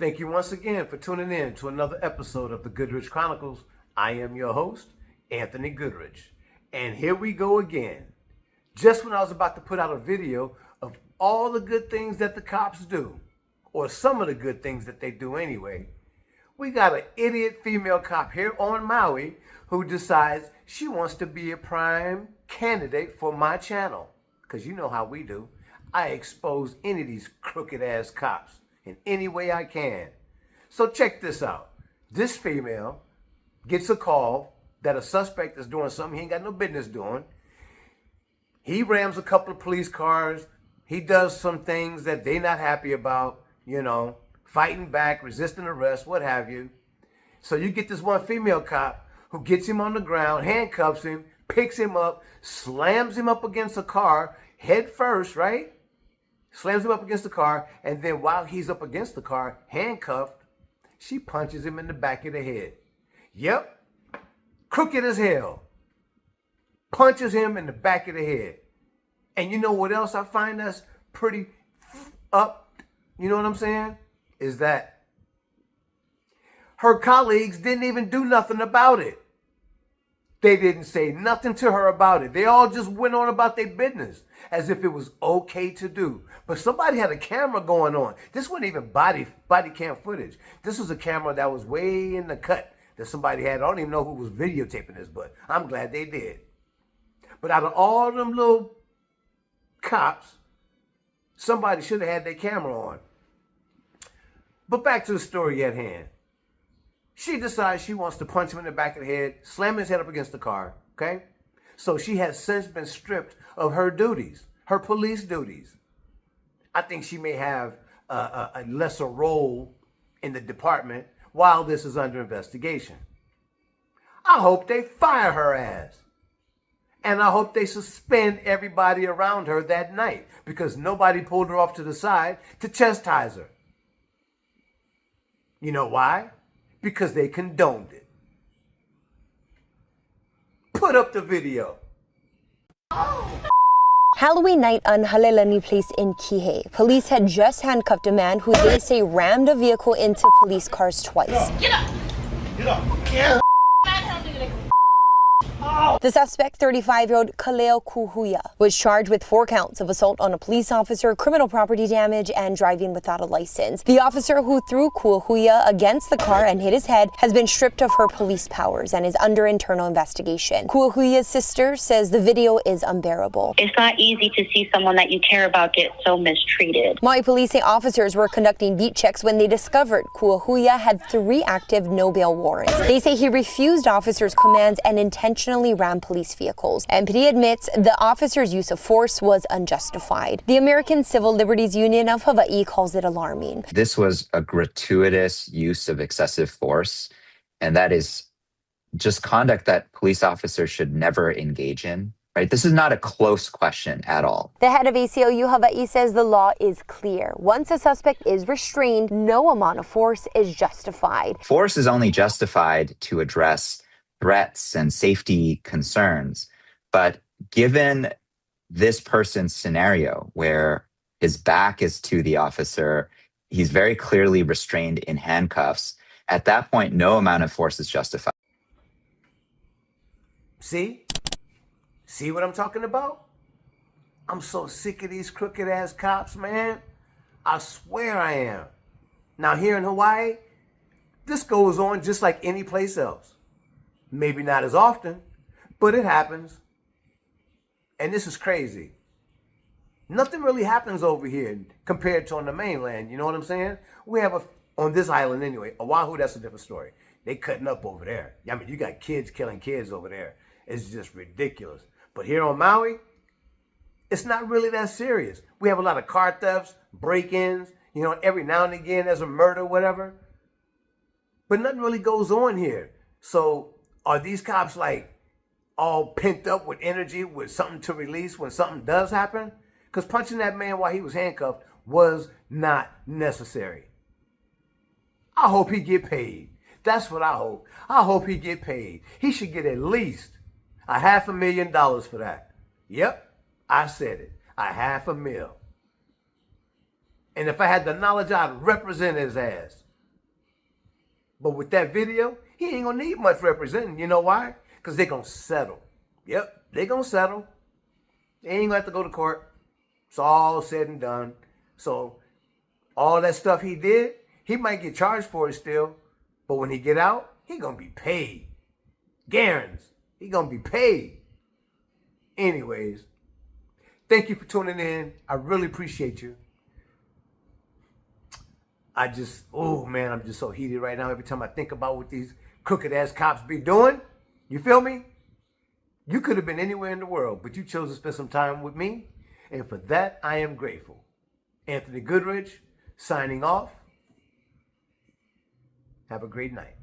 Thank you once again for tuning in to another episode of the Goodrich Chronicles. I am your host, Anthony Goodrich. And here we go again. Just when I was about to put out a video of all the good things that the cops do, or some of the good things that they do anyway, we got an idiot female cop here on Maui who decides she wants to be a prime candidate for my channel. Because you know how we do. I expose any of these crooked ass cops in any way I can. So check this out. This female gets a call that a suspect is doing something he ain't got no business doing. He rams a couple of police cars. He does some things that they not happy about, you know, fighting back, resisting arrest, what have you. So you get this one female cop who gets him on the ground, handcuffs him, picks him up, slams him up against a car, head first, right? Slams him up against the car, and then while he's up against the car, handcuffed, she punches him in the back of the head. Yep, crooked as hell. Punches him in the back of the head. And you know what else I find that's pretty up, you know what I'm saying? Is that her colleagues didn't even do nothing about it. They didn't say nothing to her about it. They all just went on about their business as if it was okay to do. But somebody had a camera going on. This wasn't even body cam footage. This was a camera that was way in the cut that somebody had. I don't even know who was videotaping this, but I'm glad they did. But out of all them little cops, somebody should have had their camera on. But back to the story at hand. She decides she wants to punch him in the back of the head, slam his head up against the car, okay? So she has since been stripped of her duties, her police duties. I think she may have a lesser role in the department while this is under investigation. I hope they fire her ass. And I hope they suspend everybody around her that night because nobody pulled her off to the side to chastise her. You know why? Because they condoned it. Put up the video. Halloween night on Halelani Place in Kihei. Police had just handcuffed a man who they say rammed a vehicle into police cars twice. Get up! Get up! Get The suspect, 35-year-old Kaleo Kuhuya, was charged with 4 counts of assault on a police officer, criminal property damage, and driving without a license. The officer who threw Kuhuya against the car and hit his head has been stripped of her police powers and is under internal investigation. Kuhuya's sister says the video is unbearable. It's not easy to see someone that you care about get so mistreated. Maui police say officers were conducting beat checks when they discovered Kuhuya had 3 active no-bail warrants. They say he refused officers' commands and intentionally rammed police vehicles. MPD admits the officer's use of force was unjustified. The American Civil Liberties Union of Hawaii calls it alarming. This was a gratuitous use of excessive force, and that is just conduct that police officers should never engage in. Right? This is not a close question at all. The head of ACLU Hawaii says the law is clear. Once a suspect is restrained, no amount of force is justified. Force is only justified to address threats and safety concerns. But given this person's scenario where his back is to the officer, he's very clearly restrained in handcuffs, at that point, no amount of force is justified. See? See what I'm talking about? I'm so sick of these crooked ass cops, man. I swear I am. Now here in Hawaii, this goes on just like any place else. Maybe not as often, but it happens. And this is crazy. Nothing really happens over here compared to on the mainland, you know what I'm saying? We have on this island anyway, Oahu, that's a different story. They cutting up over there. I mean, you got kids killing kids over there. It's just ridiculous. But here on Maui, it's not really that serious. We have a lot of car thefts, break-ins, you know, every now and again there's a murder, whatever. But nothing really goes on here. So are these cops like all pent up with energy, with something to release when something does happen? Because punching that man while he was handcuffed was not necessary. I hope he get paid. That's what I hope. I hope he get paid. He should get at least $500,000 for that. Yep, I said it. $500,000. And if I had the knowledge, I'd represent his ass. But with that video, he ain't gonna need much representing. You know why? Because they're gonna settle. Yep, they're gonna settle. They ain't gonna have to go to court. It's all said and done. So all that stuff he did, he might get charged for it still. But when he get out, he gonna be paid. Guaranteed. He gonna be paid. Anyways, thank you for tuning in. I really appreciate you. Oh man, I'm just so heated right now. Every time I think about what these crooked ass cops be doing, you feel me? You could have been anywhere in the world, but you chose to spend some time with me. And for that, I am grateful. Anthony Goodrich, signing off. Have a great night.